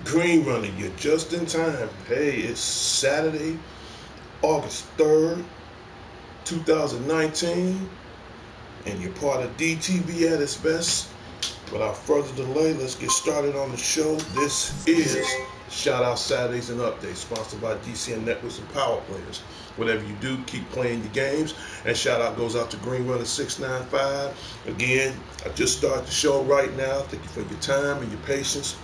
Green Runner, you're just in time. Hey, it's Saturday, August 3rd, 2019, and you're part of DTV at its best. Without further delay, let's get started on the show. This is Shout Out Saturdays and Updates, sponsored by D.C.N Networks and Power Players. Whatever you do, keep playing your games. And shout out goes out to Green Runner 695. Again, I just started the show right now. Thank you for your time and your patience.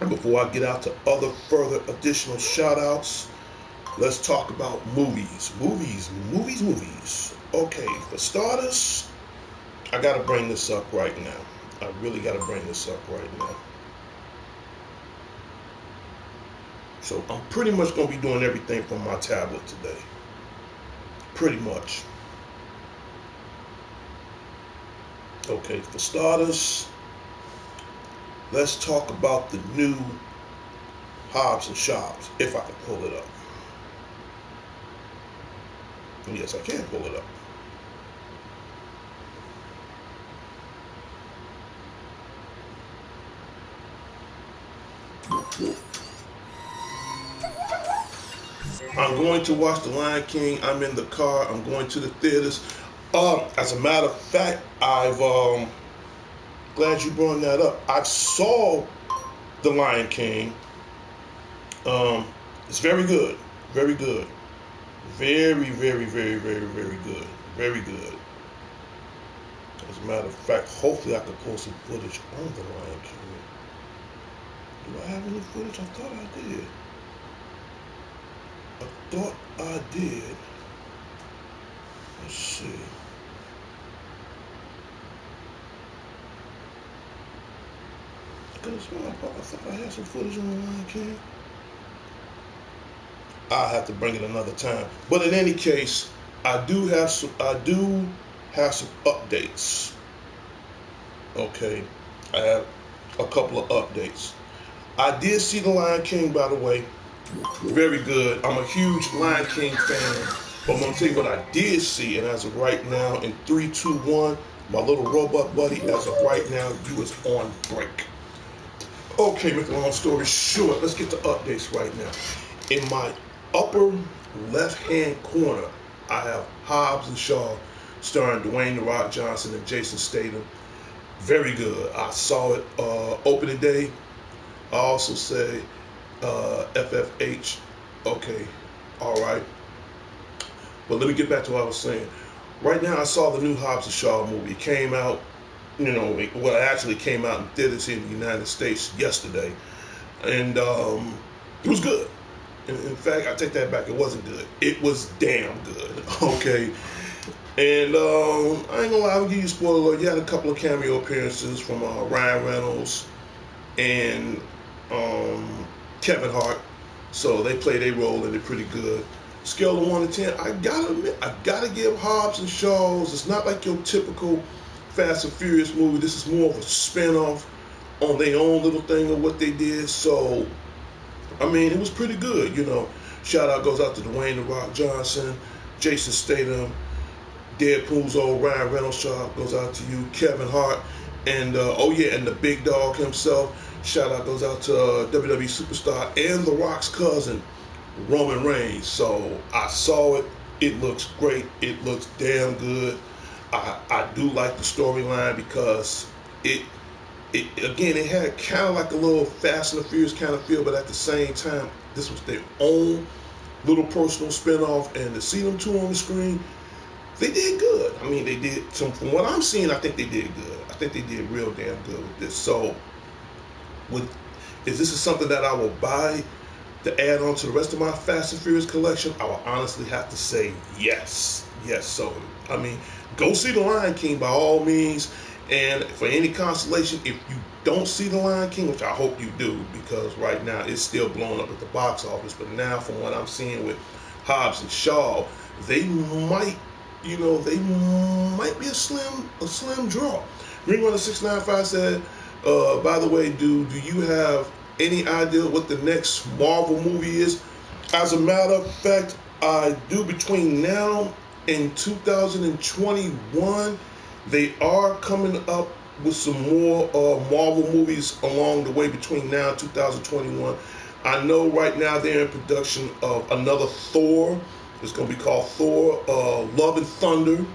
And before I get out to other further additional shout outs, let's talk about movies. Movies. Okay, for starters, I gotta bring this up right now. I really gotta bring this up right now. So I'm pretty much gonna be doing everything from my tablet today. Pretty much. Okay, for starters, let's talk about the new Hobbs and Shops, if I can pull it up. And yes, I can pull it up. I'm going to watch The Lion King. I'm in the car. I'm going to the theaters. As a matter of fact, I've glad you brought that up. I saw The Lion King. It's very good. Very good. Very good. Very good. As a matter of fact, hopefully I can pull some footage on The Lion King. Do I have any footage? I thought I did. Let's see. I thought I had some footage on The Lion King. I'll have to bring it another time. But in any case, I do have some updates. Okay. I have a couple of updates. I did see The Lion King, by the way. Very good. I'm a huge Lion King fan. But I'm going to tell you what I did see, and as of right now, in 3, 2, 1, my little robot buddy, as of right now, you is on break. Okay, make a long story short, let's get to updates right now. In my upper left-hand corner, I have Hobbs and Shaw, starring Dwayne "The Rock" Johnson and Jason Statham. Very good. I saw it opening day. I also say FFH. Okay, all right. But let me get back to what I was saying. Right now, I saw the new Hobbs and Shaw movie. It came out, it actually came out in theaters here in the United States yesterday. And it was good. In fact, I take that back. It wasn't good. It was damn good. Okay. And I ain't gonna lie, I'll give you a spoiler alert. You had a couple of cameo appearances from Ryan Reynolds and Kevin Hart. So they played their role and they're pretty good. Scale of 1 to 10, I gotta admit, I gotta give Hobbs and Shaw's. It's not like your typical Fast and Furious movie. This is more of a spin-off on their own little thing of what they did. So, I mean, it was pretty good, Shout out goes out to Dwayne "The Rock" Johnson, Jason Statham, Deadpool's old Ryan Reynolds. Shout out goes out to you, Kevin Hart, and and the big dog himself. Shout out goes out to WWE superstar and The Rock's cousin, Roman Reigns. So I saw it. It looks great. It looks damn good. I do like the storyline because it had kind of like a little Fast and the Furious kind of feel, but at the same time, this was their own little personal spinoff, and to see them two on the screen, they did good. I mean, they did from what I'm seeing, I think they did good. I think they did real damn good with this. So, if this is something that I will buy to add on to the rest of my Fast and Furious collection, I will honestly have to say yes. Yes. So, I mean, go see The Lion King by all means. And for any consolation, if you don't see The Lion King, which I hope you do, because right now it's still blowing up at the box office. But now, from what I'm seeing with Hobbs and Shaw, they might, they might be a slim draw. Green Runner 695 said, by the way, do you have any idea what the next Marvel movie is? As a matter of fact, I do. Between now and 2021, they are coming up with some more Marvel movies along the way between now and 2021. I know right now they're in production of another Thor. It's going to be called Thor Love and Thunder.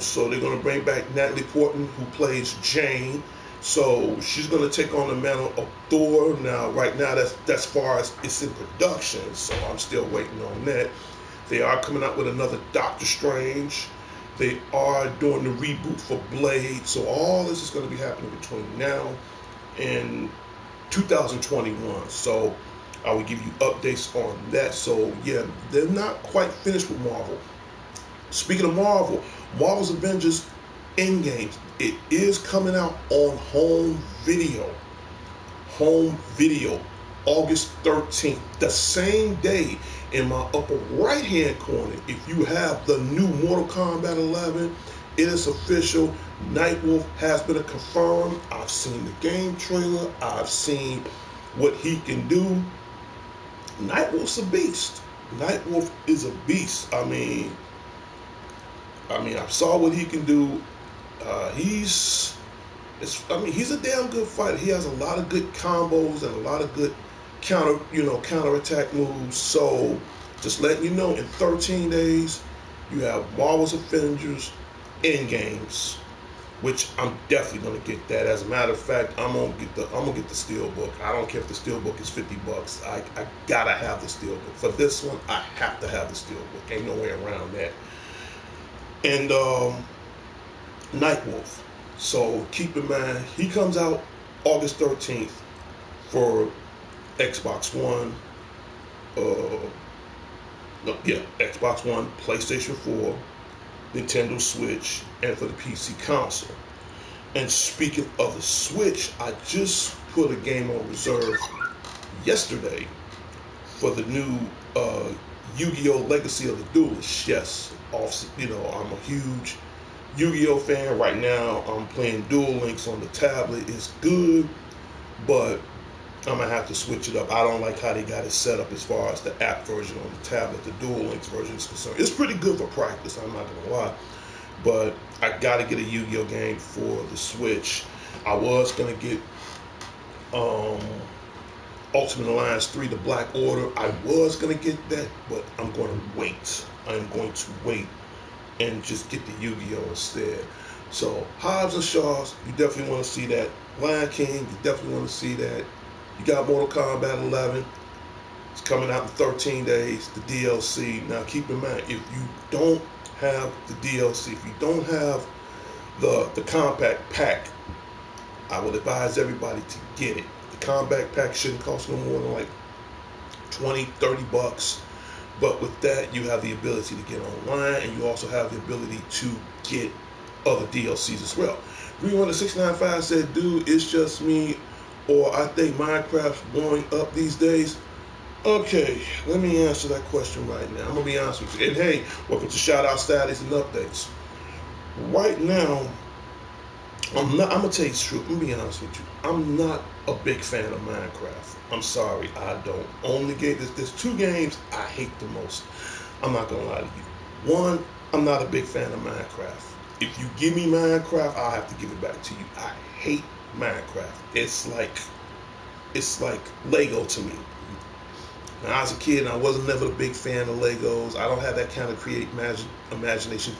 So they're going to bring back Natalie Portman, who plays Jane. So she's going to take on the mantle of Thor. Now, right now, that's far as it's in production. So I'm still waiting on that. They are coming out with another Doctor Strange. They are doing the reboot for Blade. So all this is going to be happening between now and 2021. So I will give you updates on that. So yeah, they're not quite finished with Marvel. Speaking of Marvel, Marvel's Avengers Endgame, it is coming out on home video. Home video, August 13th. The same day, in my upper right hand corner, if you have the new Mortal Kombat 11, it is official. Nightwolf has been confirmed. I've seen the game trailer. I've seen what he can do. Nightwolf's a beast. Nightwolf is a beast. I mean, I saw what he can do. He's a damn good fighter. He has a lot of good combos and a lot of good counterattack moves. So, just letting you know, in 13 days, you have Marvel's Avengers Endgames, which I'm definitely gonna get that. As a matter of fact, I'm gonna get the Steelbook. I don't care if the Steelbook is $50. I gotta have the Steelbook. For this one, I have to have the Steelbook. Ain't no way around that. And Nightwolf. So keep in mind, he comes out August 13th for Xbox One, Xbox One, PlayStation 4, Nintendo Switch, and for the PC console. And speaking of the Switch, I just put a game on reserve yesterday for the new Yu-Gi-Oh! Legacy of the Duelist. Yes, I'm a huge Yu-Gi-Oh! Fan. Right now, I'm playing Duel Links on the tablet. It's good, but I'm going to have to switch it up. I don't like how they got it set up as far as the app version on the tablet. The Duel Links version is concerned. It's pretty good for practice, I'm not going to lie. But I got to get a Yu-Gi-Oh! Game for the Switch. I was going to get Ultimate Alliance 3, The Black Order. I was going to get that, but I'm going to wait. I'm going to wait and just get the Yu-Gi-Oh! Instead. So, Hobbs and Shaws, you definitely want to see that. Lion King, you definitely want to see that. You got Mortal Kombat 11. It's coming out in 13 days, the DLC. Now, keep in mind, if you don't have the DLC, if you don't have the compact pack, I would advise everybody to get it. The compact pack shouldn't cost no more than like $20-$30. But with that, you have the ability to get online, and you also have the ability to get other DLCs as well. Green Runner 695 said, dude, it's just me, or I think Minecraft's blowing up these days. Okay, let me answer that question right now. I'm going to be honest with you. And hey, welcome to Shout Out Status and Updates. Right now, I'm going to tell you the truth. I'm going to be honest with you. I'm not a big fan of Minecraft. I'm sorry, I don't. Only game, there's two games I hate the most. I'm not going to lie to you. One, I'm not a big fan of Minecraft. If you give me Minecraft, I'll have to give it back to you. I hate Minecraft. It's like Lego to me. When I was a kid, I wasn't never a big fan of Legos. I don't have that kind of creative imagination.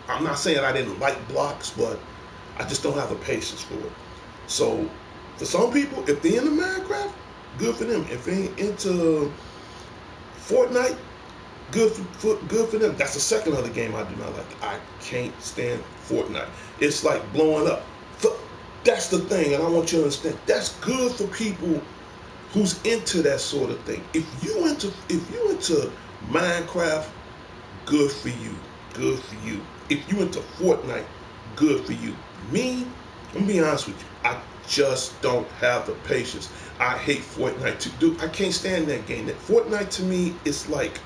I'm not saying I didn't like blocks, but I just don't have the patience for it. So, for some people, if they're into Minecraft, good for them. If they ain't into Fortnite, good for them. That's the second other game I do not like. I can't stand Fortnite. It's like blowing up. That's the thing, and I want you to understand. That's good for people who's into that sort of thing. If you into Minecraft, good for you. Good for you. If you into Fortnite, good for you. Me, I'm gonna be honest with you. I just don't have the patience. I hate Fortnite too. Dude, I can't stand that game. That Fortnite to me is like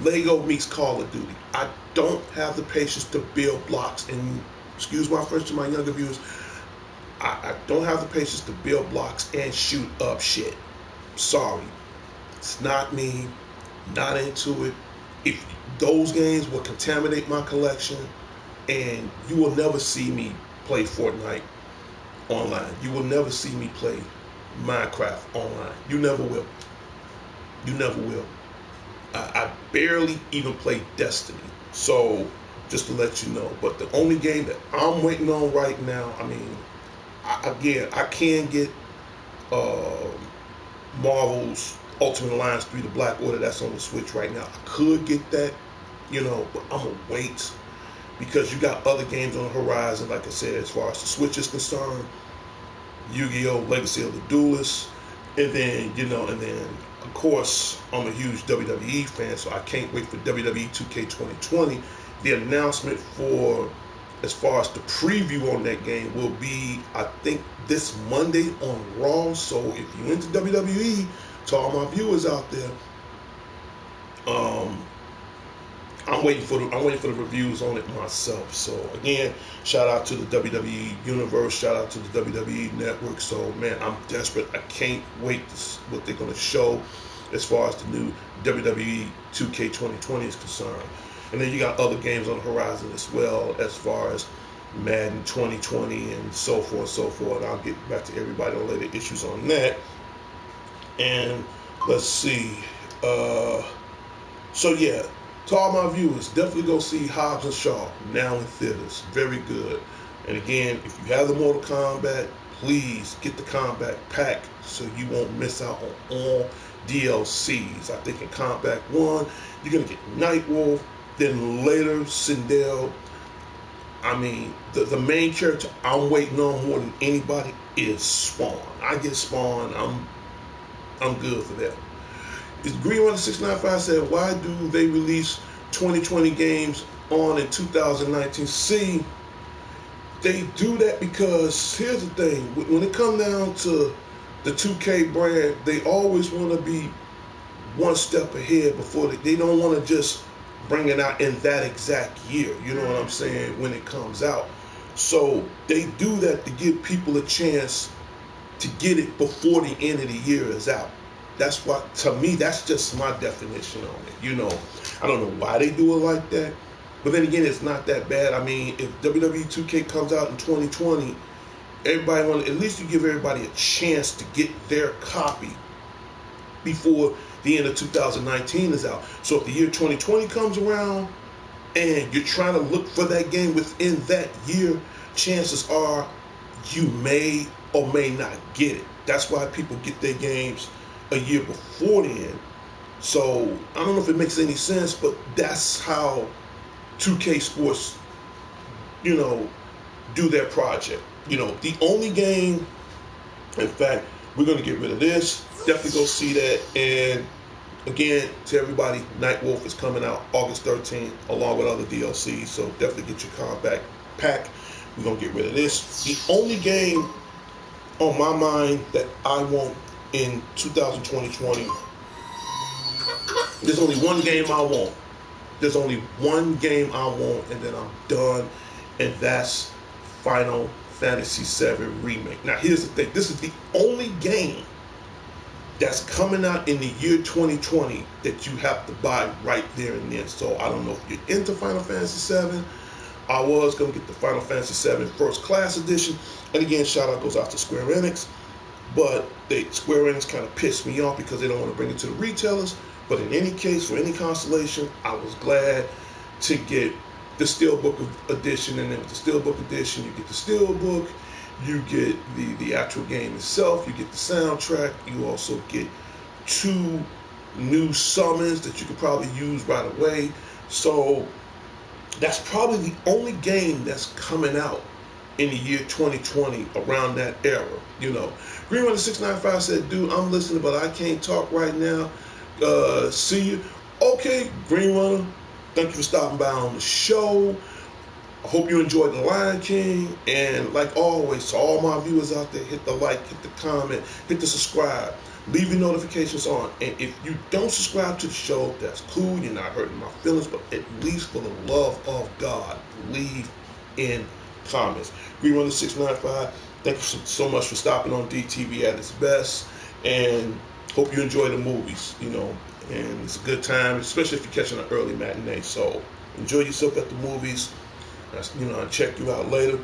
Lego meets Call of Duty. I don't have the patience to build blocks. And excuse my French to my younger viewers, I don't have the patience to build blocks and shoot up shit. Sorry. It's not me. Not into it. If those games will contaminate my collection, and you will never see me play Fortnite online. You will never see me play Minecraft online. You never will. You never will. I barely even play Destiny. So, just to let you know. But the only game that I'm waiting on right now, I mean, I can get Marvel's Ultimate Alliance 3, the Black Order, that's on the Switch right now. I could get that, but I'm going to wait because you got other games on the horizon, like I said, as far as the Switch is concerned. Yu-Gi-Oh! Legacy of the Duelist. And then, of course, I'm a huge WWE fan, so I can't wait for WWE 2K 2020. The announcement for, as far as the preview on that game, will be, I think, this Monday on Raw. So if you're into WWE, to all my viewers out there, I'm waiting for the reviews on it myself. So again, shout out to the WWE Universe, shout out to the WWE Network. So man, I'm desperate. I can't wait to see what they're gonna show as far as the new WWE 2K 2020 is concerned. And then you got other games on the horizon as well, as far as Madden 2020 and so forth and so forth. I'll get back to everybody on later issues on that. And let's see. So yeah, to all my viewers, definitely go see Hobbs and Shaw now in theaters. Very good. And again, if you have the Mortal Kombat, please get the Combat Pack so you won't miss out on all DLCs. I think in Combat 1, you're going to get Nightwolf, then later Sindel. I mean, the main character I'm waiting on more than anybody is Spawn. I get Spawn, I'm good for that. Is Green Runner 695 said, why do they release 2020 games on in 2019? See, they do that because here's the thing. When it comes down to the 2K brand, they always want to be one step ahead before they don't want to just bring it out in that exact year. You know what I'm saying? When it comes out. So they do that to give people a chance to get it before the end of the year is out. That's what, to me, that's just my definition on it. I don't know why they do it like that. But then again, it's not that bad. I mean, if WWE 2K comes out in 2020, at least you give everybody a chance to get their copy before the end of 2019 is out. So if the year 2020 comes around and you're trying to look for that game within that year, chances are you may or may not get it. That's why people get their games a year before then. So I don't know if it makes any sense, but that's how 2K Sports, do their project. The only game, in fact, we're going to get rid of this. Definitely go see that. And again, to everybody, Nightwolf is coming out August 13th, along with other DLCs. So definitely get your Combat Pack. We're going to get rid of this. The only game on my mind that I want in 2020, there's only one game I want. There's only one game I want, and then I'm done. And that's Final Fantasy VII Remake. Now, here's the thing. This is the only game that's coming out in the year 2020 that you have to buy right there and then. So I don't know if you're into Final Fantasy VII. I was going to get the Final Fantasy VII First Class Edition. And again, shout out goes out to Square Enix. But Square Enix kind of pissed me off because they don't want to bring it to the retailers. But in any case, for any consolation, I was glad to get the Steelbook edition. And then with the Steelbook edition, you get the Steelbook, You get the actual game itself. You get the soundtrack. You also get 2 new summons that you can probably use right away. So that's probably the only game that's coming out in the year 2020 around that era. Green Runner 695 said, "Dude, I'm listening, but I can't talk right now. See you." Okay, Green Runner, thank you for stopping by on the show. I hope you enjoyed The Lion King. And like always, to all my viewers out there, hit the like, hit the comment, hit the subscribe. Leave your notifications on. And if you don't subscribe to the show, that's cool. You're not hurting my feelings. But at least for the love of God, leave in comments. Green Runner 695, thank you so much for stopping on DTV at its best. And hope you enjoy the movies, And it's a good time, especially if you're catching an early matinee. So enjoy yourself at the movies. I'll check you out later.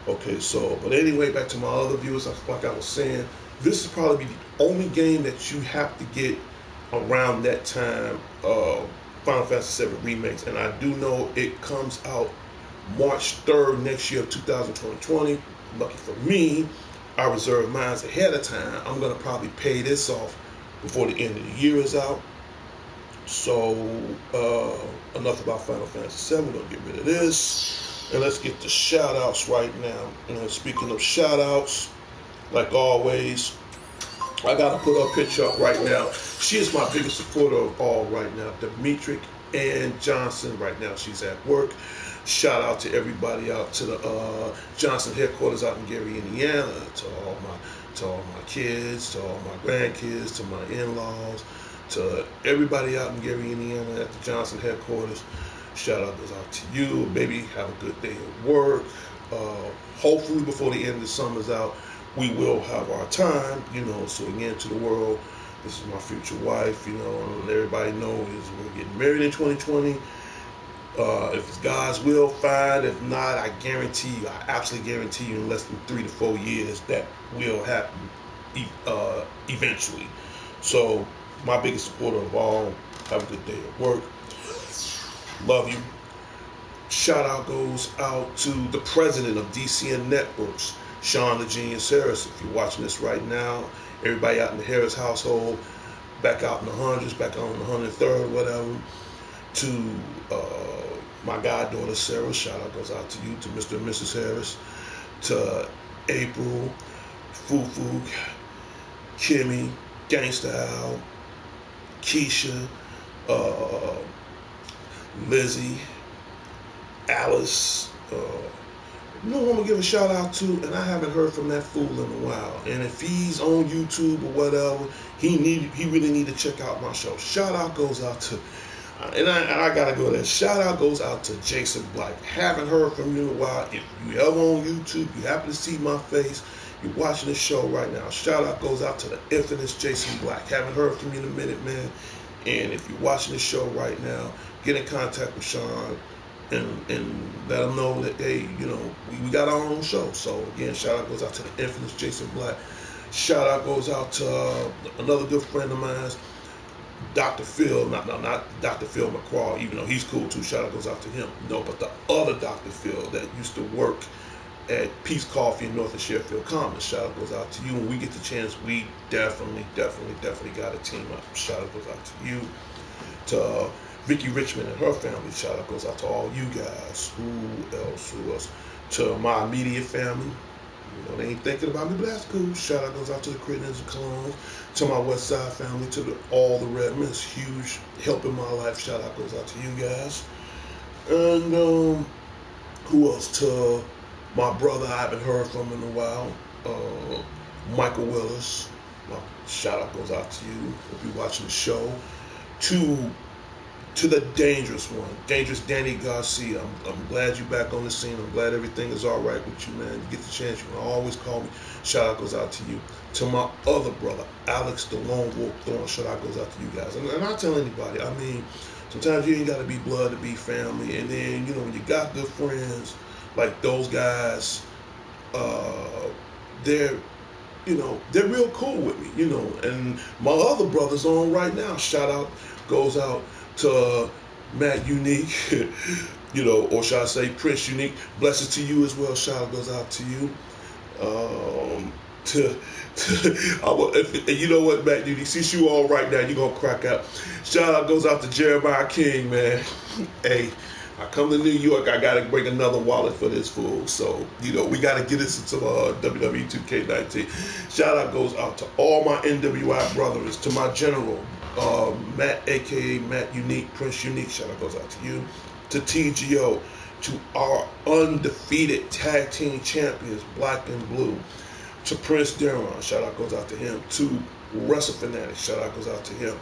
Okay, so, but anyway, back to my other viewers, like I was saying, this is probably the only game that you have to get around that time, Final Fantasy VII Remakes. And I do know it comes out March 3rd next year of 2020. Lucky for me, I reserved mine ahead of time. I'm going to probably pay this off before the end of the year is out. So, enough about Final Fantasy VII. We're going to get rid of this. And let's get the shout outs right now. Speaking of shout outs, like always, I got to put her picture up right now. She is my biggest supporter of all right now. Demetric Ann Johnson. Right now, she's at work. Shout out to everybody out to the Johnson headquarters out in Gary, Indiana. To all my kids, to all my grandkids, to my in-laws, to everybody out in Gary, Indiana at the Johnson headquarters. Shout out goes out to you, baby. Have a good day at work. Hopefully before the end of the summer's out, we will have our time, So again, to the world, this is my future wife, and everybody knows we're getting married in 2020. If it's God's will, fine. If not, I absolutely guarantee you, in less than 3 to 4 years, that will happen eventually. So, my biggest supporter of all, have a good day at work. Love you. Shout out goes out to the president of D.C.N Networks, Sean the Genius Harris. If you're watching this right now, everybody out in the Harris household, back out in the hundreds, back on the 103rd, whatever, to my goddaughter Sarah, shout out goes out to you, to Mr. and Mrs. Harris, to April, Fufu, Kimmy, Gangsta Al, Keisha, Lizzie, Alice. I'm gonna give a shout out to, and I haven't heard from that fool in a while. And if he's on YouTube or whatever, he really need to check out my show. Shout out goes out to, and I gotta go there. Shout out goes out to Jason Black. Haven't heard from you in a while. If you ever on YouTube, you happen to see my face, you're watching this show right now. Shout out goes out to the infamous Jason Black. Haven't heard from you in a minute, man. And if you're watching this show right now, get in contact with Sean and let him know that, hey, we got our own show. So again, shout out goes out to the infamous Jason Black. Shout out goes out to another good friend of mine, Dr. Phil, not Dr. Phil McCraw, even though he's cool too. Shout out goes out to him. No, but the other Dr. Phil that used to work at Peace Coffee in North and Sheffield Commons. Shout out goes out to you. When we get the chance, we definitely got to team up. Shout out goes out to you. To Vicky Richmond and her family. Shout out goes out to all you guys. Who else? To my immediate family. They ain't thinking about me, but that's cool. Shout out goes out to the Crittens and Clones. To my West Side family. To all the Redmonds. Huge help in my life. Shout out goes out to you guys. And who else? To my brother I haven't heard from in a while. Michael Willis. Shout out goes out to you. If you're watching the show. To the dangerous one, Dangerous Danny Garcia. I'm glad you're back on the scene. I'm glad everything is all right with you, man. You get the chance, you can always call me. Shout out goes out to you. To my other brother, Alex the Lone Wolf Thorn. Shout out goes out to you guys. And I tell anybody, sometimes you ain't got to be blood to be family. And then, when you got good friends like those guys, they're real cool with me, And my other brother's on right now. Shout out goes out to Matt Unique, or should I say Prince Unique. Blessings to you as well. Shout out goes out to you. To you know what, Matt? You see you all right now. You gonna crack out. Shout out goes out to Jeremiah King, man. Hey, I come to New York, I gotta bring another wallet for this fool. So we gotta get this into WWE 2K19. Shout out goes out to all my NWI brothers, to my general, Matt, aka Matt Unique, Prince Unique. Shout out goes out to you, to TGO, to our undefeated tag team champions, Black and Blue. To Prince Deron, shout out goes out to him. To Wrestle Fanatic, shout out goes out to him.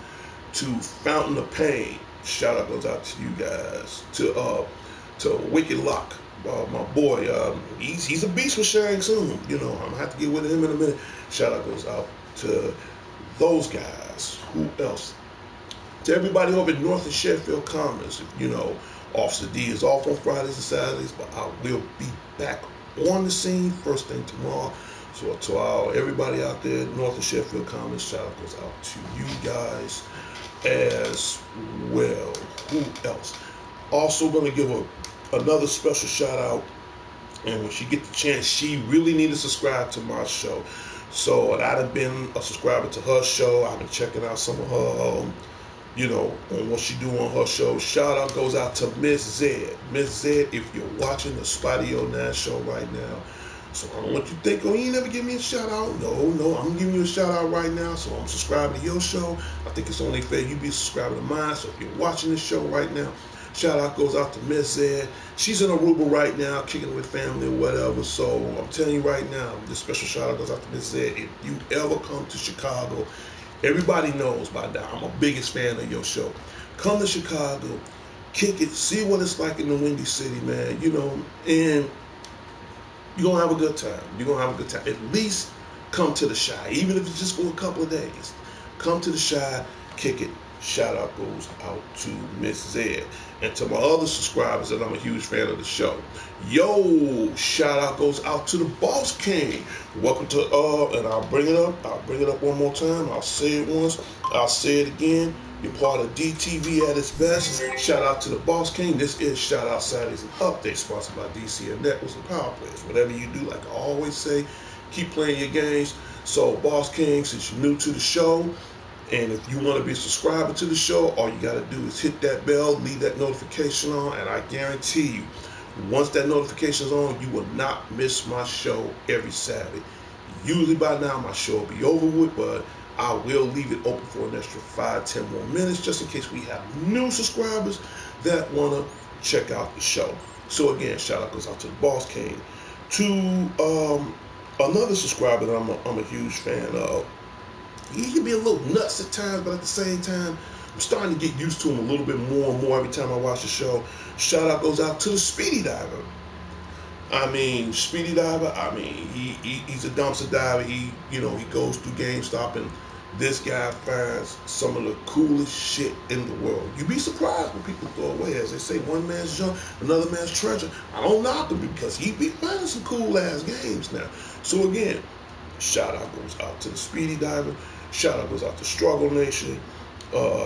To Fountain of Pain, shout out goes out to you guys. To Wicked Lock, my boy, he's a beast with Shang Tsung. I'm gonna have to get with him in a minute. Shout out goes out to those guys. Who else? To everybody over at North and Sheffield Commons. Officer D is off on Fridays and Saturdays, but I will be back on the scene first thing tomorrow. So to everybody out there, North and Sheffield Commons, shout out goes out to you guys as well. Who else? Also going to give another special shout out, and when she get the chance, she really need to subscribe to my show. So I'd have been a subscriber to her show. I've been checking out some of her, on what she do on her show. Shout out goes out to Miss Zed. Miss Zed, if you're watching the Spotty 09 show right now, so I don't want you to think, you ain't never give me a shout out. No, I'm giving you a shout out right now. So I'm subscribing to your show. I think it's only fair you be subscribing to mine. So if you're watching this show right now, shout out goes out to Miss Zed. She's in Aruba right now, kicking it with family or whatever. So I'm telling you right now, this special shout out goes out to Miss Zed. If you ever come to Chicago, everybody knows by now, I'm a biggest fan of your show. Come to Chicago, kick it, see what it's like in the Windy City, man. And you're going to have a good time. You're going to have a good time. At least come to the Shy, even if it's just for a couple of days. Come to the Shy, kick it. Shout out goes out to Miss Zed. And to my other subscribers that I'm a huge fan of the show. Yo, shout out goes out to the Boss King. Welcome to, and I'll bring it up one more time. I'll say it once. I'll say it again. You're part of DTV at its best. Shout out to the Boss King. This is Shout Out Saturdays and Updates, sponsored by D.C.N Networks and Power Players. Whatever you do, like I always say, keep playing your games. So, Boss King, since you're new to the show, and if you want to be a subscriber to the show, all you got to do is hit that bell, leave that notification on, and I guarantee you, once that notification is on, you will not miss my show every Saturday. Usually by now, my show will be over with, but I will leave it open for an extra 5-10 more minutes just in case we have new subscribers that want to check out the show. So again, shout out goes out to the Boss King. To another subscriber that I'm a huge fan of. He can be a little nuts at times, but at the same time, I'm starting to get used to him a little bit more and more every time I watch the show. Shout out goes out to the Speedy Diver. Speedy Diver, he's a dumpster diver. He goes through GameStop, and this guy finds some of the coolest shit in the world. You'd be surprised when people throw away. As they say, one man's junk, another man's treasure. I don't knock him because he be finding some cool ass games now. So again, shout out goes out to the Speedy Diver. Shout out goes out to Struggle Nation.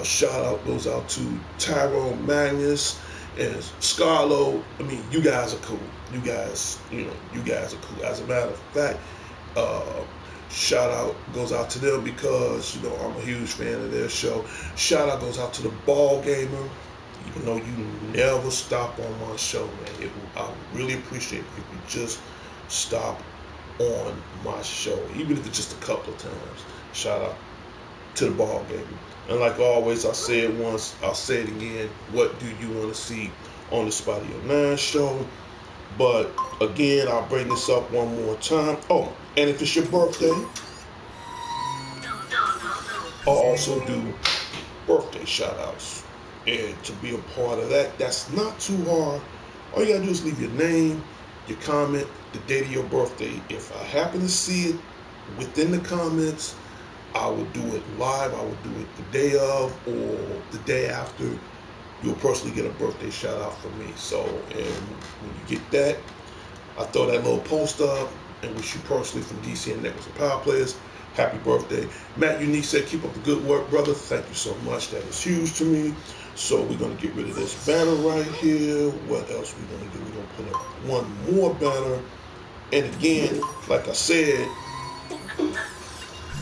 Shout out goes out to Tyrone Magnus and Scarlo. You guys are cool. You guys are cool. As a matter of fact, shout out goes out to them because I'm a huge fan of their show. Shout out goes out to the Ball Gamer. Even though you never stop on my show, man, I would really appreciate it if you just stop on my show, even if it's just a couple of times. Shout out to the Ball Gamer. And like always, I say it once, I'll say it again. What do you want to see on the Spotty 09 show? But again, I'll bring this up one more time. Oh, and if it's your birthday, I'll also do birthday shout outs. And to be a part of that, that's not too hard. All you gotta do is leave your name, your comment, the date of your birthday. If I happen to see it within the comments, I will do it live. I will do it the day of or the day after. You'll personally get a birthday shout out from me. So, and when you get that, I throw that little post up and wish you personally from D.C.N Networks and Power Players, happy birthday. Matt Unique said, keep up the good work, brother. Thank you so much. That is huge to me. So we're going to get rid of this banner right here. What else we're going to do? We're going to put up one more banner. And again, like I said,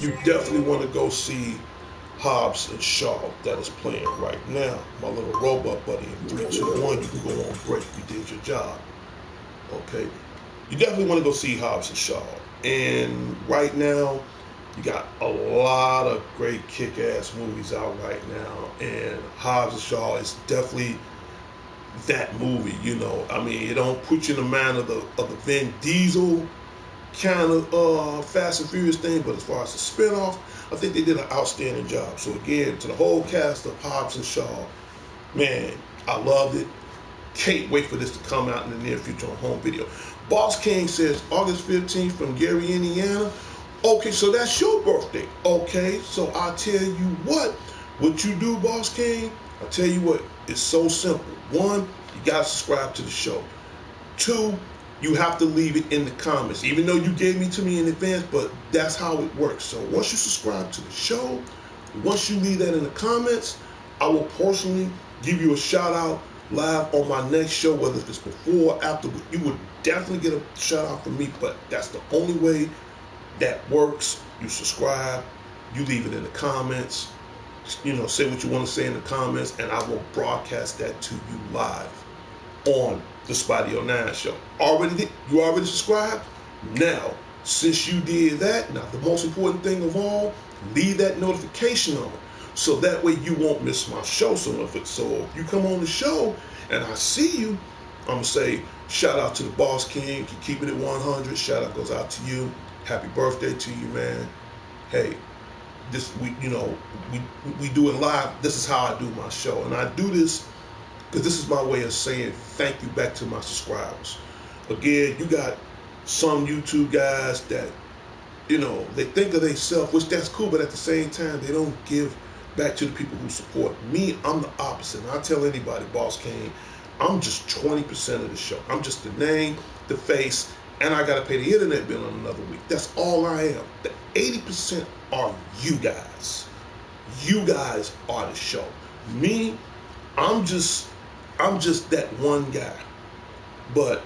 you definitely want to go see Hobbs and Shaw that is playing right now. My little robot buddy in 3, 2, 1. You can go on break. You did your job. Okay. You definitely want to go see Hobbs and Shaw. And right now, you got a lot of great kick-ass movies out right now. And Hobbs and Shaw is definitely that movie. You know, I mean, it don't put you in the mind of the Vin Diesel kind of Fast and Furious thing, but as far as the spinoff, I think they did an outstanding job. So again, to the whole cast of Hobbs and Shaw, man, I loved it. Can't wait for this to come out in the near future on home video. Boss King says August 15th from Gary, Indiana. Okay, so that's your birthday. Okay, so I'll tell you what you do, Boss King, I'll tell you what, it's so simple. One, you gotta subscribe to the show. Two, you have to leave it in the comments, even though you gave me to me in advance, but that's how it works. So once you subscribe to the show, once you leave that in the comments, I will personally give you a shout out live on my next show, whether it's before or after. You would definitely get a shout out from me, but that's the only way that works. You subscribe, you leave it in the comments, you know, say what you want to say in the comments, and I will broadcast that to you live on the Spotty 09 show. You already subscribed? Now, since you did that, now the most important thing of all, leave that notification on, so that way you won't miss my show. So if you come on the show and I see you, I'm gonna say shout out to the Boss King, keep keeping it 100. Shout out goes out to you. Happy birthday to you, man. Hey, we do it live. This is how I do my show, and I do this because this is my way of saying thank you back to my subscribers. Again, you got some YouTube guys that, you know, they think of themselves, which that's cool, but at the same time, they don't give back to the people who support me. I'm the opposite. And I tell anybody, Boss King, I'm just 20% of the show. I'm just the name, the face, and I got to pay the internet bill on another week. That's all I am. The 80% are you guys. You guys are the show. Me, I'm just that one guy. But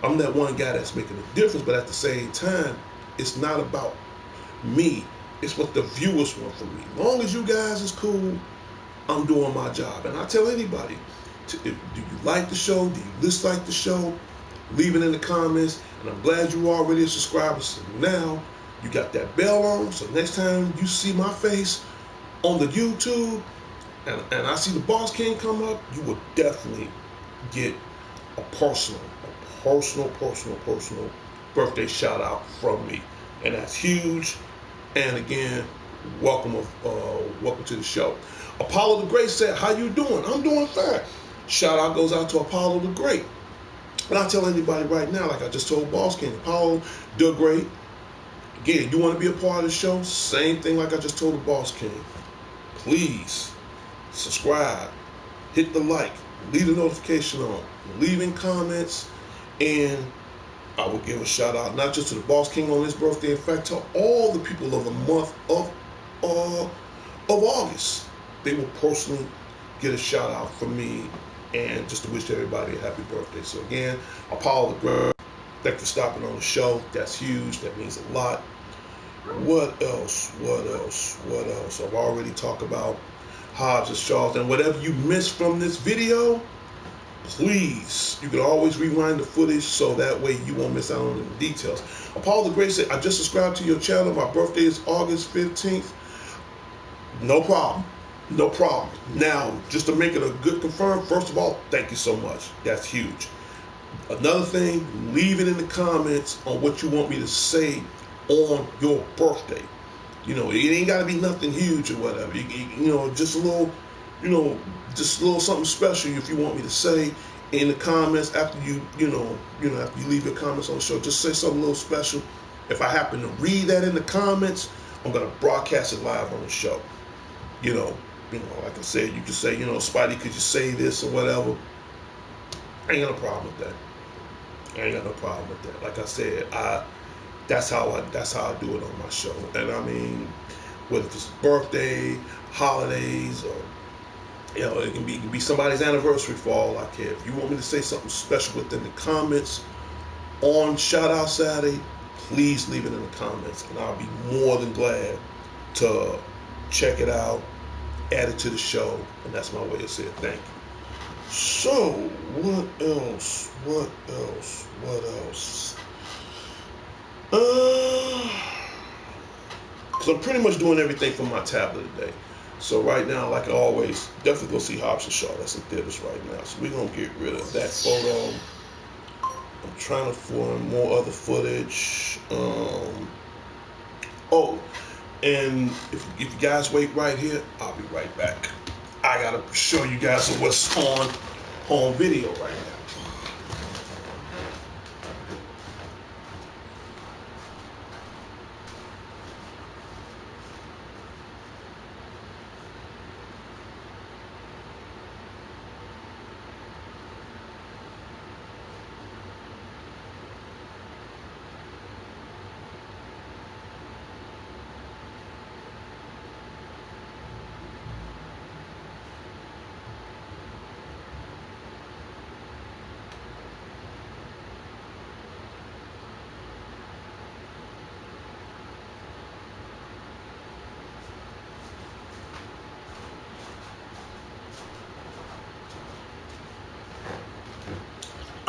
I'm that one guy that's making a difference. But at the same time, it's not about me. It's what the viewers want from me. As long as you guys is cool, I'm doing my job. And I tell anybody, do you like the show? Do you dislike the show? Leave it in the comments. And I'm glad you already a subscriber. So now you got that bell on. So next time you see my face on the YouTube and I see the Boss King come up, you will definitely get a personal birthday shout out from me. And that's huge. And again, welcome to the show. Apollo the Great said, how you doing? I'm doing fine. Shout out goes out to Apollo the Great. And I tell anybody right now, like I just told Boss King, Apollo the Great, again, you want to be a part of the show? Same thing like I just told the Boss King. Please subscribe, hit the like, leave the notification on, leave in comments, and I will give a shout out not just to the Boss King on his birthday, in fact, to all the people of the month of August. They will personally get a shout out from me, and just to wish everybody a happy birthday. So again, Apollo the Great, thank you for stopping on the show. That's huge. That means a lot. What else? I've already talked about Hobbs and Shaw, and whatever you missed from this video, please, you can always rewind the footage so that way you won't miss out on the details. Apollo the Great said, I just subscribed to your channel. My birthday is August 15th. No problem. No problem. Now, just to make it a good confirm, first of all, thank you so much. That's huge. Another thing, leave it in the comments on what you want me to say on your birthday. You know, it ain't got to be nothing huge or whatever. You know, just a little, just a little something special if you want me to say in the comments after after you leave your comments on the show. Just say something a little special. If I happen to read that in the comments, I'm gonna broadcast it live on the show. You know, like I said, you can say, Spidey, could you say this or whatever? I ain't got no problem with that. Like I said, that's how I do it on my show. And I mean, whether it's birthday, holidays, or it can be somebody's anniversary for all I care. If you want me to say something special within the comments, on Shout Out Saturday, please leave it in the comments, and I'll be more than glad to check it out, add it to the show, and that's my way of saying thank you. So, what else? What else? What else? Because I'm pretty much doing everything from my tablet today. So right now, like always, definitely go see Hobbs and Shaw. That's in theaters right now. So we're going to get rid of that photo. I'm trying to find more other footage. Oh, and if you guys wait right here, I'll be right back. I got to show you guys what's on home video right now.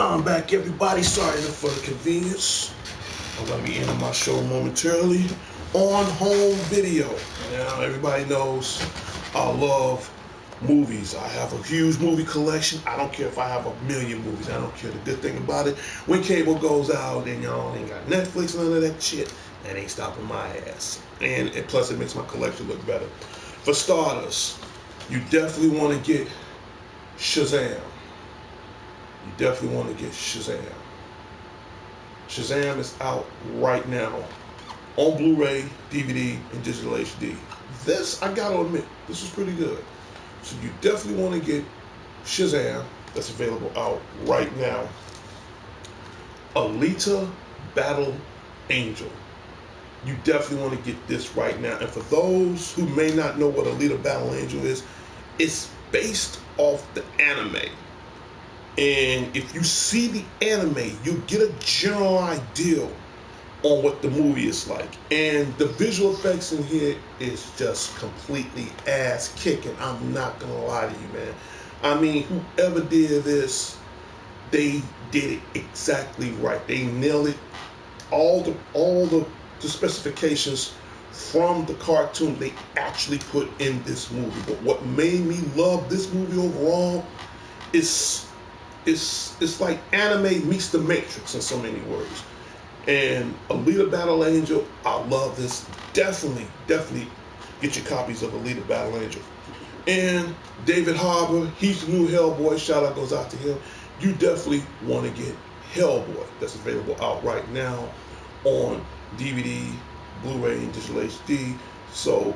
I'm back, everybody. Sorry for the convenience. I'm going to be ending my show momentarily on home video. Now, everybody knows I love movies. I have a huge movie collection. I don't care if I have a million movies. I don't care. The good thing about it, when cable goes out and y'all ain't got Netflix, none of that shit, that ain't stopping my ass. And plus, it makes my collection look better. For starters, you definitely want to get Shazam. You definitely want to get Shazam. Shazam is out right now on Blu-ray, DVD, and digital HD. This, I gotta admit, this is pretty good. So you definitely want to get Shazam. That's available out right now. Alita Battle Angel. You definitely want to get this right now. And for those who may not know what Alita Battle Angel is, it's based off the anime. And if you see the anime, you get a general idea on what the movie is like. And the visual effects in here is just completely ass kicking. I'm not gonna lie to you, man. I mean, whoever did this, they did it exactly right. They nailed it. All the specifications from the cartoon they actually put in this movie. But what made me love this movie overall is it's like anime meets the Matrix in so many words. And Alita Battle Angel, I love this. Definitely get your copies of Alita Battle Angel. And David Harbour, he's the new Hellboy. Shout out goes out to him. You definitely want to get Hellboy. That's available out right now on DVD, Blu-ray, and digital HD. So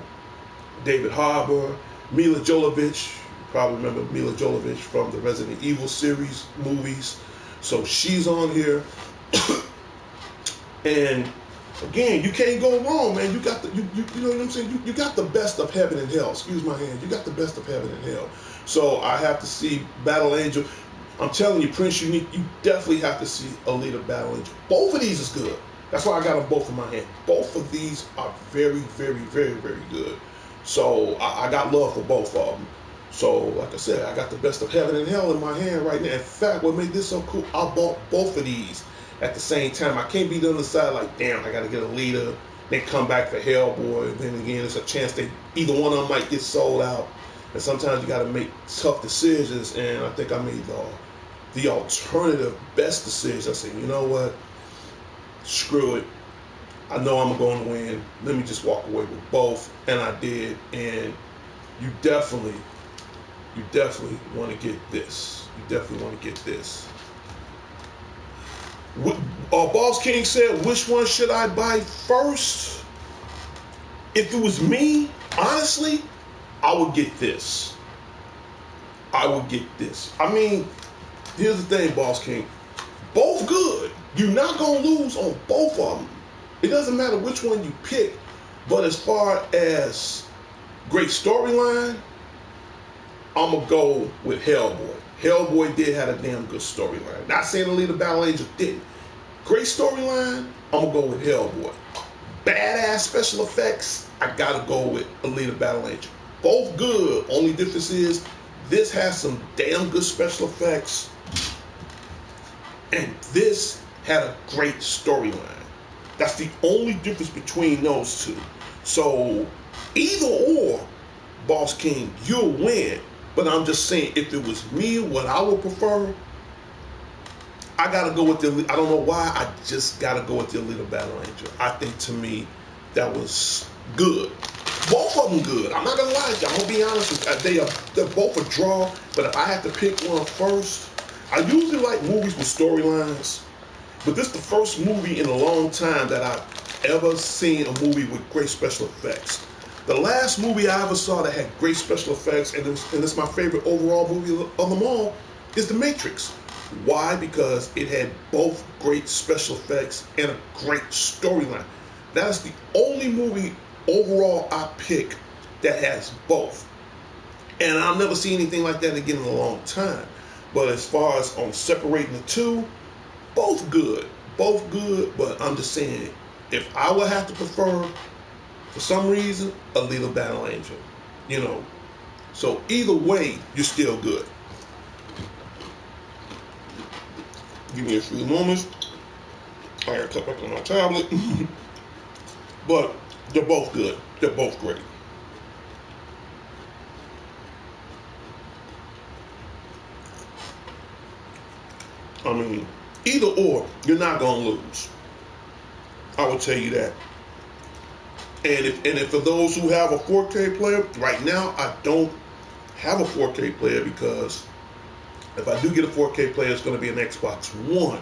David Harbour, Mila Jovovich. Probably remember Mila Jovovich from the Resident Evil series movies. So she's on here. And again, you can't go wrong, man. You got the you know what I'm saying? You got the best of heaven and hell. Excuse my hand. You got the best of heaven and hell. So I have to see Battle Angel. I'm telling you, Prince Unique, you definitely have to see Alita Battle Angel. Both of these is good. That's why I got them both in my hand. Both of these are very good. So I got love for both of them. So, like I said, I got the best of heaven and hell in my hand right now. In fact, what made this so cool, I bought both of these at the same time. I can't be on the side like, damn, I got to get Alita, then come back for Hellboy. Then again, there's a chance that either one of them might get sold out. And sometimes you got to make tough decisions. And I think I made the alternative best decision. I said, you know what? Screw it. I know I'm going to win. Let me just walk away with both. And I did. And you definitely want to get this. You definitely want to get this. Boss King said, which one should I buy first? If it was me, honestly, I would get this. I would get this. I mean, here's the thing, Boss King. Both good. You're not going to lose on both of them. It doesn't matter which one you pick. But as far as great storyline, I'm going to go with Hellboy. Hellboy did have a damn good storyline. Not saying Alita Battle Angel didn't. Great storyline, I'm gonna go with Hellboy. Badass special effects, I gotta go with Alita Battle Angel. Both good. Only difference is this has some damn good special effects, and this had a great storyline. That's the only difference between those two. So either or, Boss King, you'll win. But I'm just saying, if it was me, what I would prefer, I gotta go with the. I don't know why. I just gotta go with the Alita Battle Angel. I think to me, that was good. Both of them good. I'm not gonna lie to you. I'm gonna be honest with you. They're both a draw. But if I have to pick one first, I usually like movies with storylines. But this is the first movie in a long time that I've ever seen a movie with great special effects. The last movie I ever saw that had great special effects, and it's my favorite overall movie of them all, is The Matrix. Why? Because it had both great special effects and a great storyline. That is the only movie overall I pick that has both. And I'll never see anything like that again in a long time. But as far as on separating the two, both good. Both good, but I'm just saying, if I would have to prefer, for some reason, Alita Battle Angel. You know. So either way, you're still good. Give me a few moments. I gotta cut back on my tablet. But they're both good. They're both great. I mean, either or, you're not gonna lose. I will tell you that. And if for those who have a 4K player, right now I don't have a 4K player because if I do get a 4K player, it's going to be an Xbox One.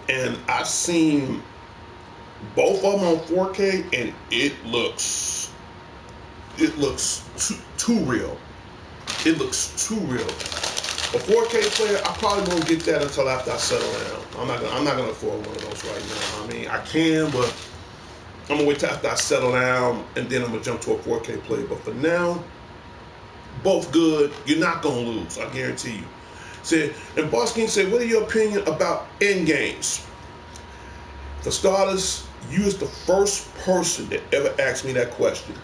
And I've seen both of them on 4K, and it looks too real. It looks too real. A 4K player, I probably won't get that until after I settle down. I'm not gonna afford one of those right now. I mean, I can, but I'm gonna wait till after I settle down, and then I'm gonna jump to a 4K player. But for now, both good. You're not gonna lose. I guarantee you. Said, and Boss King said, what are your opinion about end games? For starters, you is the first person that ever asked me that question.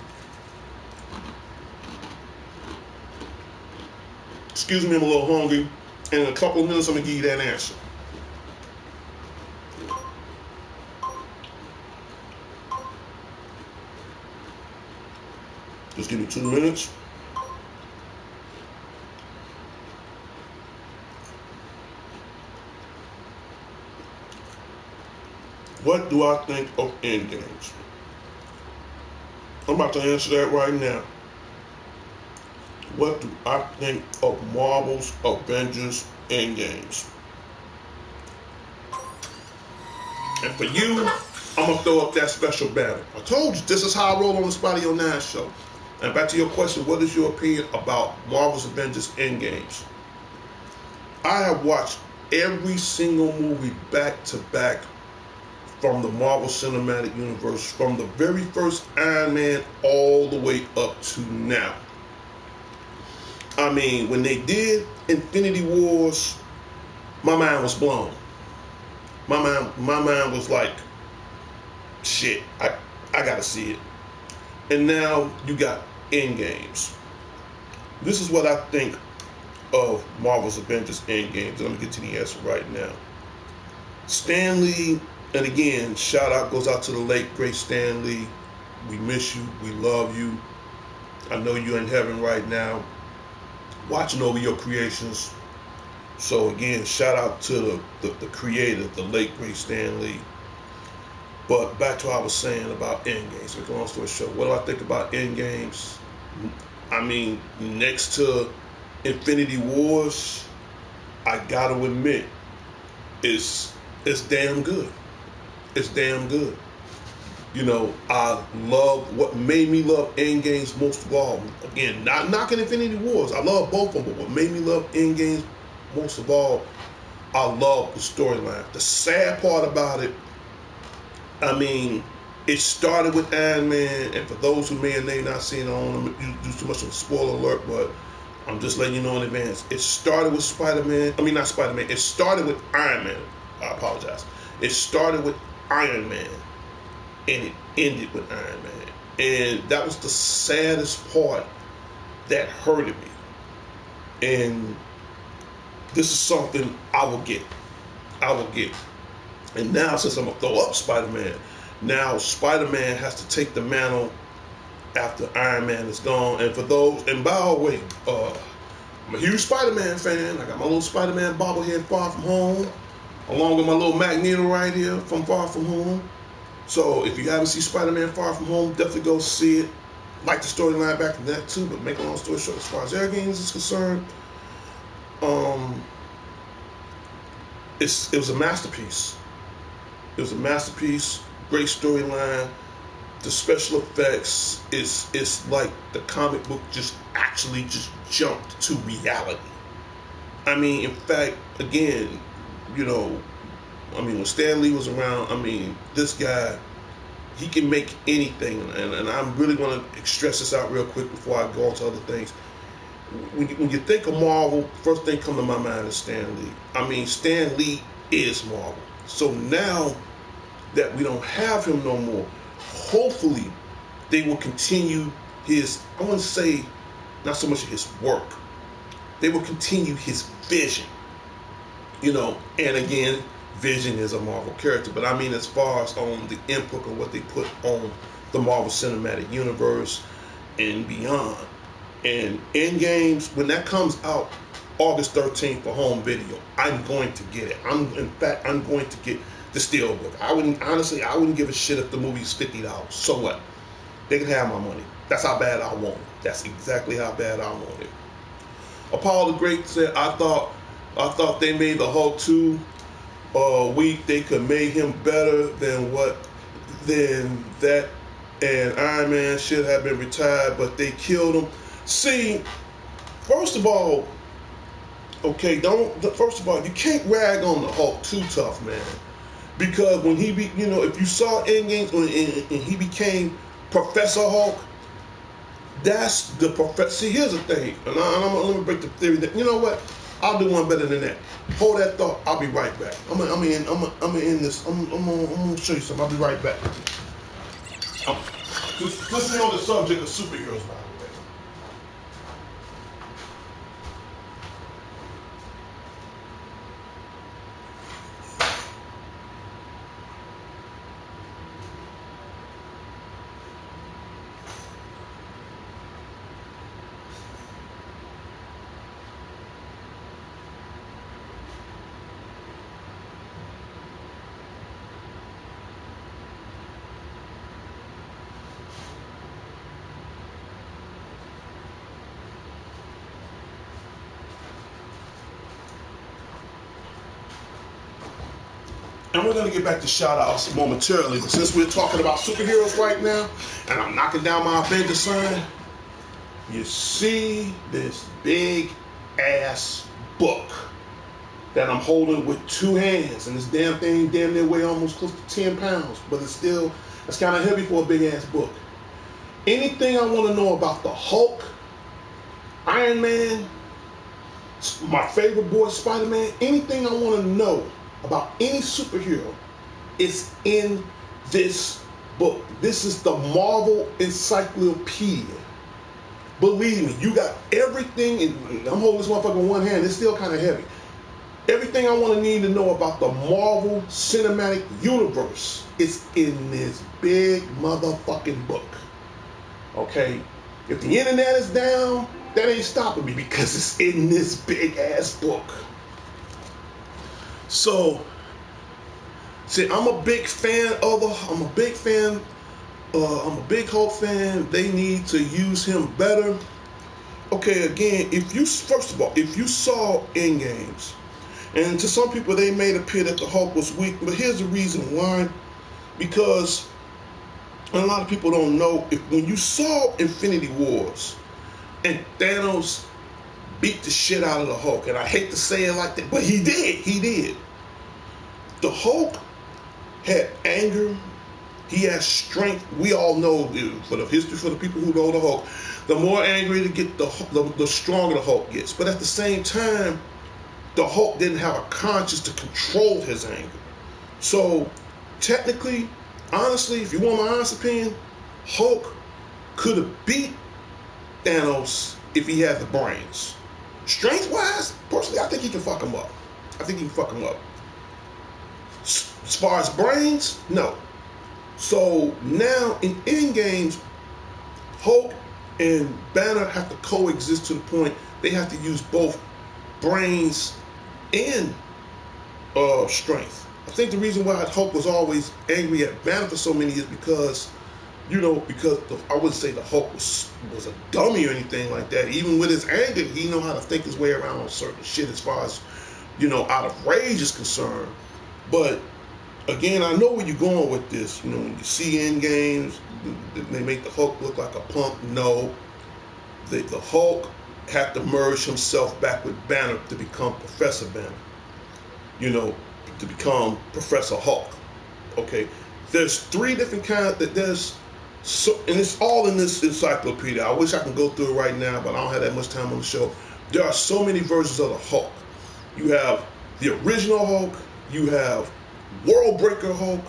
Excuse me, I'm a little hungry. And in a couple of minutes, I'm gonna give you that answer. Just give me 2 minutes. What do I think of end games? I'm about to answer that right now. What do I think of Marvel's Avengers Endgames? And for you, I'm going to throw up that special battle. I told you, this is how I roll on the Spotty 09 show. And back to your question, what is your opinion about Marvel's Avengers Endgames? I have watched every single movie back to back from the Marvel Cinematic Universe, from the very first Iron Man all the way up to now. I mean, when they did Infinity Wars, my mind was blown. My mind was like, shit, I gotta see it. And now you got Endgames. This is what I think of Marvel's Avengers Endgames. I'm gonna get to the answer right now. Stan Lee, and again, shout out goes out to the late great Stan Lee. We miss you. We love you. I know you're in heaven right now, watching over your creations. So again, shout out to the creator, the late great Stan Lee. But back to what I was saying about Endgames. Make a long story short, what do I think about Endgames? I mean, next to Infinity Wars, I gotta admit, it's damn good. It's damn good. You know, I love what made me love Endgames most of all. Again, not knocking Infinity Wars. I love both of them, but what made me love Endgames most of all, I love the storyline. The sad part about it, I mean, it started with Iron Man, and for those who may or may not seen it, I don't want to do too much of a spoiler alert, but I'm just letting you know in advance. It started with Spider-Man. I mean, not Spider-Man. It started with Iron Man. I apologize. It started with Iron Man, and it ended with Iron Man. And that was the saddest part that hurted me. And this is something I will get. I will get. And now, since I'm going to throw up Spider-Man, now Spider-Man has to take the mantle after Iron Man is gone. And for those, and by the way, I'm a huge Spider-Man fan. I got my little Spider-Man bobblehead Far From Home, along with my little Magneto right here from Far From Home. So if you haven't seen Spider-Man Far From Home, definitely go see it. Like the storyline back from that too, but make a long story short, as far as Air Games is concerned, it was a masterpiece. It was a masterpiece. Great storyline. The special effects it's like the comic book just actually just jumped to reality. I mean, in fact, again, when Stan Lee was around, this guy, he can make anything, and I'm really going to stress this out real quick before I go on to other things. When you think of Marvel, first thing come to my mind is Stan Lee. Stan Lee is Marvel. So now that we don't have him no more, hopefully they will continue his, I want to say, not so much his work, they will continue his vision. And again, Vision is a Marvel character, but as far as on the input of what they put on the Marvel Cinematic Universe and beyond. And Endgames, when that comes out August 13th for home video, I'm going to get it. I'm going to get the Steelbook. I wouldn't give a shit if the movie's $50. So what? They can have my money. That's how bad I want it. That's exactly how bad I want it. Apollo the Great said, I thought they made the Hulk 2 weak. They could make him better than that, and Iron Man should have been retired, but they killed him. See, first of all, you can't rag on the Hulk too tough, man. Because when if you saw Endgames and he became Professor Hulk, that's the professor. See, here's the thing, and let me break the theory that, you know what? I'll do one better than that. Hold that thought. I'll be right back. I'm gonna end this. I'm gonna show you something. I'll be right back. This is on the subject of superheroes, by the way. And we're going to get back to shout-outs momentarily, but since we're talking about superheroes right now, and I'm knocking down my Avengers sign, you see this big-ass book that I'm holding with two hands, and this damn thing damn near weigh almost close to 10 pounds, but it's kind of heavy for a big-ass book. Anything I want to know about the Hulk, Iron Man, my favorite boy Spider-Man, anything I want to know about any superhero is in this book. This is the Marvel Encyclopedia. Believe me, you got everything, and I'm holding this motherfucker in one hand, it's still kind of heavy. Everything I want to need to know about the Marvel Cinematic Universe is in this big motherfucking book. Okay? If the internet is down, that ain't stopping me because it's in this big ass book. So, see, I'm a big Hulk fan. They need to use him better. Okay, again, if you saw Endgames, and to some people they made appear that the Hulk was weak, but here's the reason why. Because a lot of people don't know, when you saw Infinity Wars and Thanos beat the shit out of the Hulk, and I hate to say it like that, but he did. The Hulk had anger, he has strength. We all know, for the history, for the people who know the Hulk, the more angry to get the stronger the Hulk gets. But at the same time, the Hulk didn't have a conscience to control his anger. So technically, honestly, if you want my honest opinion, Hulk could have beat Thanos if he had the brains. Strength wise, personally, I think he can fuck him up. I think he can fuck him up. As far as brains, no. So now in Endgames, Hulk and Banner have to coexist to the point they have to use both brains and strength. I think the reason why Hulk was always angry at Banner for so many years because, I wouldn't say the Hulk was a dummy or anything like that. Even with his anger, he know how to think his way around on certain shit as far as, out of rage is concerned. But again, I know where you're going with this. When you see Endgames, they make the Hulk look like a punk. No, the Hulk had to merge himself back with Banner to become Professor Banner. To become Professor Hulk. Okay, there's 3 different kinds. And it's all in this encyclopedia. I wish I could go through it right now, but I don't have that much time on the show. There are so many versions of the Hulk. You have the original Hulk. You have World Breaker Hulk,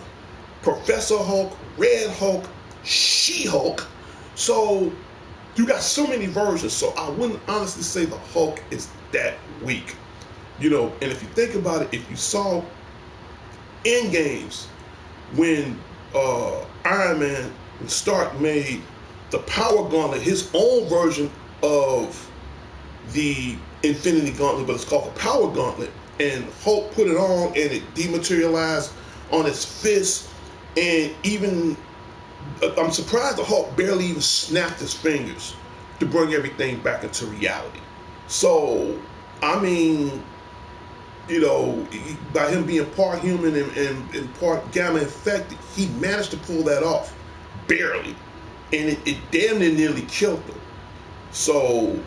Professor Hulk, Red Hulk, She-Hulk. So you got so many versions. So I wouldn't honestly say the Hulk is that weak. And if you think about it, if you saw Endgames when Iron Man and Stark made the Power Gauntlet, his own version of the Infinity Gauntlet, but it's called the Power Gauntlet, and Hulk put it on and it dematerialized on his fist, and even I'm surprised the Hulk barely even snapped his fingers to bring everything back into reality. So I mean, by him being part human and part gamma infected, he managed to pull that off, barely, and it damn nearly killed him. So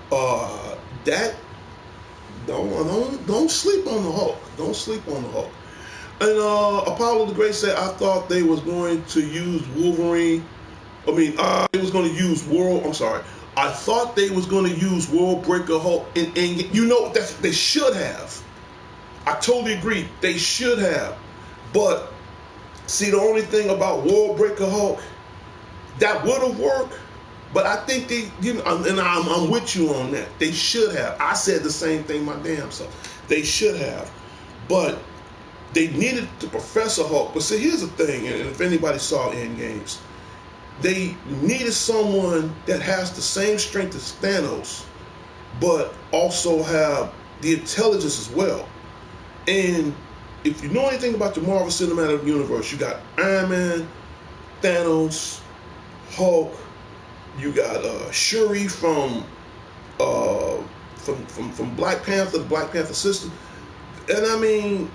that don't sleep on the Hulk. Don't sleep on the Hulk. And Apollo the Great said, I thought they was going to use Wolverine. They was going to use I thought they was going to use World Breaker Hulk, and they should have. I totally agree. They should have. But see, the only thing about World Breaker Hulk, that would have worked. But I think they, and I'm with you on that. They should have. I said the same thing my damn self. They should have. But they needed the Professor Hulk. But see, here's the thing, and if anybody saw Endgames, they needed someone that has the same strength as Thanos, but also have the intelligence as well. And if you know anything about the Marvel Cinematic Universe, you got Iron Man, Thanos, Hulk, you got Shuri from Black Panther, the Black Panther sister, and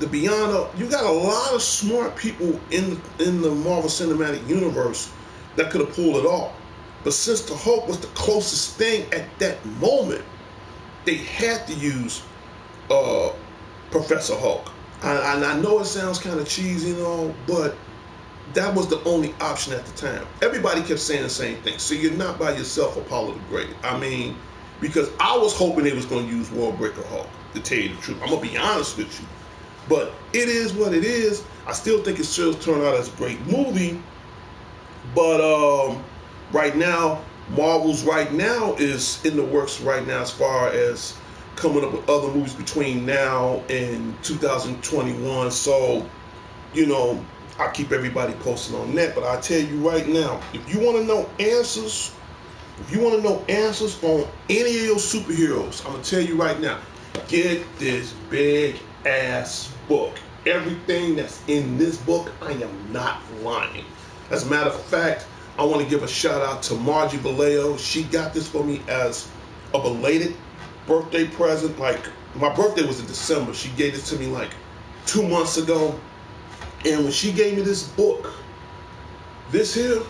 the Beyond. You got a lot of smart people in the Marvel Cinematic Universe that could have pulled it off. But since the Hulk was the closest thing at that moment, they had to use Professor Hulk. I know it sounds kind of cheesy and all, but that was the only option at the time. Everybody kept saying the same thing. So you're not by yourself, Apollo the Great. Because I was hoping they was going to use World Breaker Hulk, to tell you the truth. I'm going to be honest with you. But it is what it is. I still think it should turn out as a great movie. But right now, Marvel's right now is in the works right now as far as coming up with other movies between now and 2021. So, I keep everybody posted on that. But I tell you right now, if you want to know answers, on any of your superheroes, I'm going to tell you right now, get this big ass book. Everything that's in this book, I am not lying. As a matter of fact, I want to give a shout out to Margie Vallejo. She got this for me as a belated birthday present. Like, my birthday was in December. She gave it to me like 2 months ago. And when she gave me this book, this here,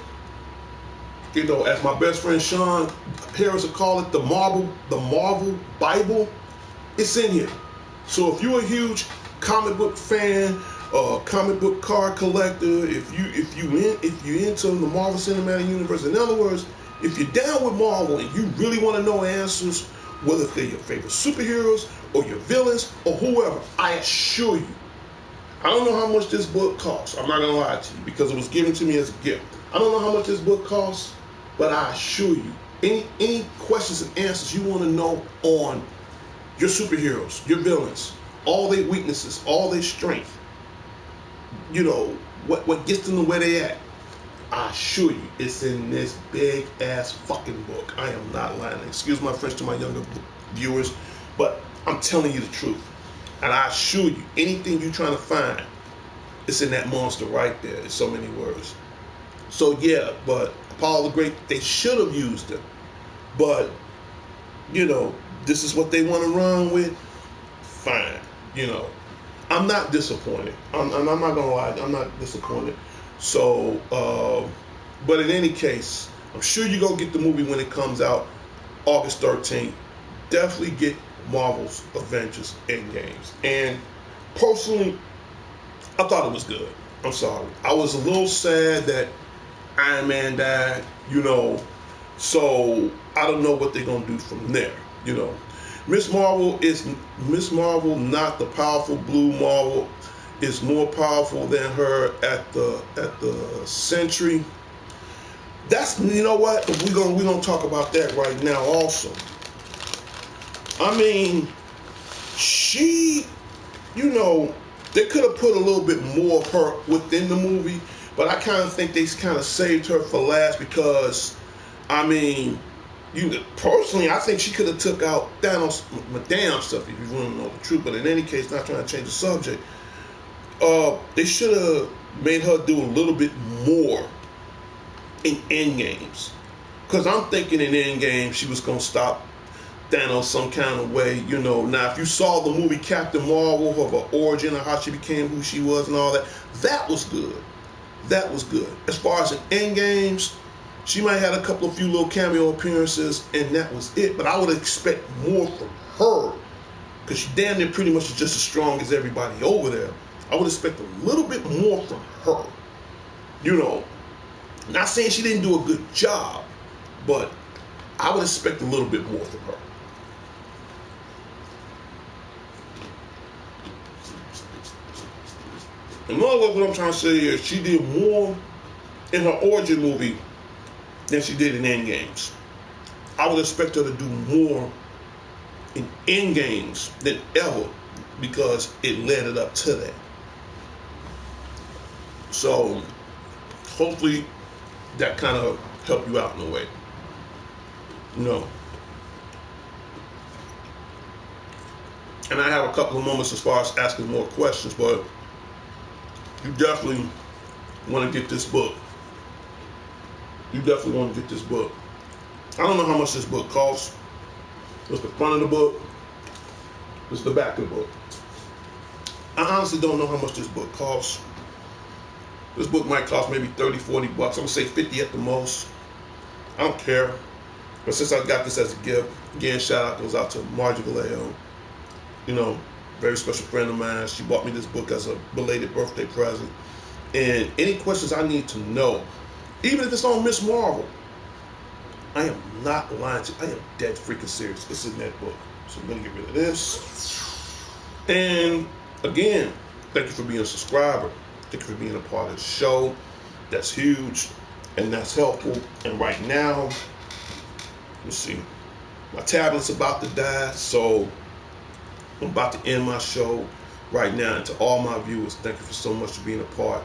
as my best friend Sean Harris would call it, the Marvel Bible, it's in here. So if you're a huge comic book fan, comic book card collector, if you're into the Marvel Cinematic Universe, in other words, if you're down with Marvel and you really want to know answers, whether they're your favorite superheroes or your villains or whoever, I assure you, I don't know how much this book costs. I'm not gonna lie to you because it was given to me as a gift. I don't know how much this book costs, but I assure you, any questions and answers you want to know on your superheroes, your villains, all their weaknesses, all their strength, you know, what gets them to where they at, I assure you, it's in this big ass fucking book. I am not lying. Excuse my French to my younger viewers, but I'm telling you the truth. And I assure you, anything you're trying to find, it's in that monster right there. It's so many words. So yeah, but Apollo the Great, they should have used it. But, you know, this is what they want to run with. Fine. You know, I'm not disappointed. I'm not gonna lie, I'm not disappointed. So, but in any case, I'm sure you go get the movie when it comes out, August 13th. Definitely get Marvel's Avengers Endgames. And personally, I thought it was good. I'm sorry. I was a little sad that Iron Man died, you know, so I don't know what they're gonna do from there, you know. Miss Marvel, not the powerful blue Marvel. Is more powerful than her at the Century. That's, you know what, we're gonna talk about that right now also. I mean, she, you know, they could have put a little bit more of her within the movie, but I kind of think they kind of saved her for last because, I mean, personally, I think she could have took out Thanos' damn stuff if you want to know the truth. But in any case, not trying to change the subject, they should have made her do a little bit more in Endgames. Because I'm thinking in Endgame she was going to stop Thanos some kind of way, you know. Now, if you saw the movie Captain Marvel, of her origin, or how she became who she was and all that, that was good. That was good. As far as in Endgames, she might have had a couple of few little cameo appearances, and that was it. But I would expect more from her, because she damn near pretty much is just as strong as everybody over there. I would expect a little bit more from her. You know, not saying she didn't do a good job, but I would expect a little bit more from her. And more of what I'm trying to say is she did more in her origin movie than she did in Endgames. I would expect her to do more in Endgames than ever because it led it up to that. So hopefully that kind of helped you out in a way. No. And I have a couple of moments as far as asking more questions, but you definitely want to get this book. You definitely want to get this book. I don't know how much this book costs. What's the front of the book? What's the back of the book? I honestly don't know how much this book costs. This book might cost maybe 30, 40 bucks. I'm going to say 50 at the most. I don't care. But since I got this as a gift, again, shout out goes out to Margie Vallejo. You know, very special friend of mine. She bought me this book as a belated birthday present. And any questions I need to know, even if it's on Miss Marvel, I am not lying to you. I am dead freaking serious. It's in that book. So I'm going to get rid of this. And again, thank you for being a subscriber. Thank you for being a part of the show. That's huge and that's helpful. And right now, let's see, my tablet's about to die, so I'm about to end my show right now. And to all my viewers, thank you for so much for being a part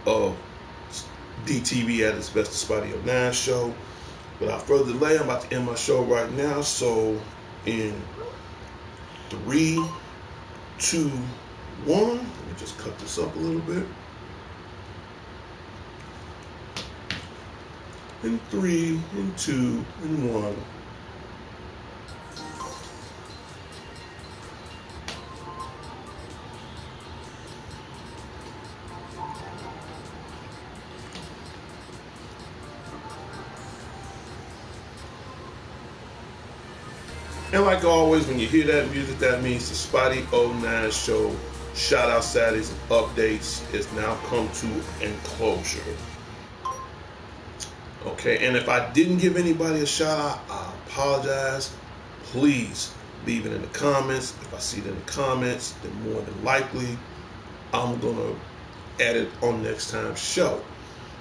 of DTV at its best, despite your 9 show. Without further delay, I'm about to end my show right now. So in 3, 2, 1, let me just cut this up a little bit. In 3, in 2, in 1. And like always, when you hear that music, that means the Spotty 09 show, shout out Saturdays and updates, is now come to enclosure. Okay, and if I didn't give anybody a shout out, I apologize. Please leave it in the comments. If I see it in the comments, then more than likely I'm gonna add it on next time's show.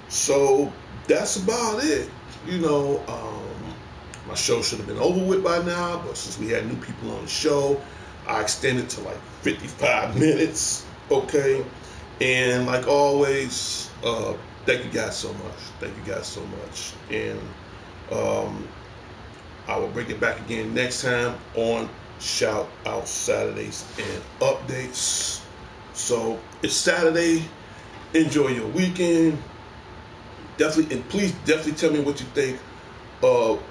So that's about it. You know, my show should have been over with by now, but since we had new people on the show, I extended to like 55 minutes. Okay, and like always, thank you guys so much. Thank you guys so much, and um, I will bring it back again next time on Shout Out Saturdays and Updates. So it's Saturday. Enjoy your weekend. Definitely, and please definitely tell me what you think of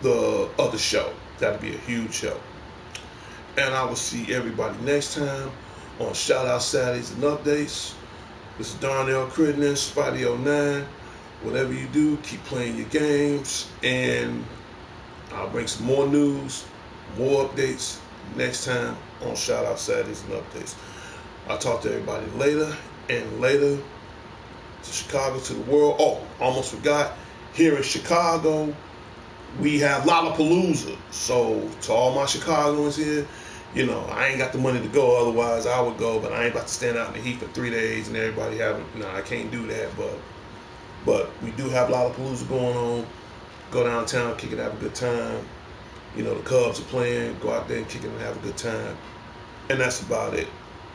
the other show. That'd be a huge show. And I will see everybody next time on Shout Out Saturdays and Updates. This is Darnell Critton, Spotty09. Whatever you do, keep playing your games, and I'll bring some more news, more updates next time on Shout Out Saturdays and Updates. I'll talk to everybody later, and later to Chicago, to the world. Oh, almost forgot. Here in Chicago, we have Lollapalooza. So to all my Chicagoans here, you know, I ain't got the money to go. Otherwise, I would go, but I ain't about to stand out in the heat for 3 days and everybody having. No, I can't do that. But we do have Lollapalooza going on. Go downtown, kick it, have a good time. You know, the Cubs are playing. Go out there and kick it and have a good time. And that's about it.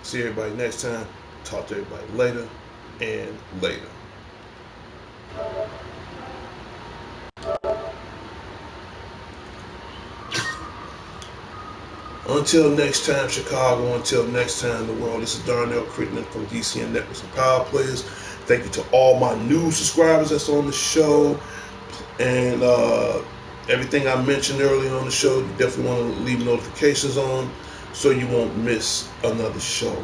See everybody next time. Talk to everybody later and later. Until next time, Chicago. Until next time, the world. This is Darnell Critton from D.C.N Networks and Power Players. Thank you to all my new subscribers that's on the show. And everything I mentioned earlier on the show, you definitely want to leave notifications on so you won't miss another show.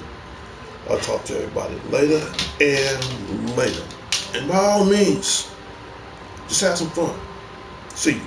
I'll talk to everybody later and later. And by all means, just have some fun. See you.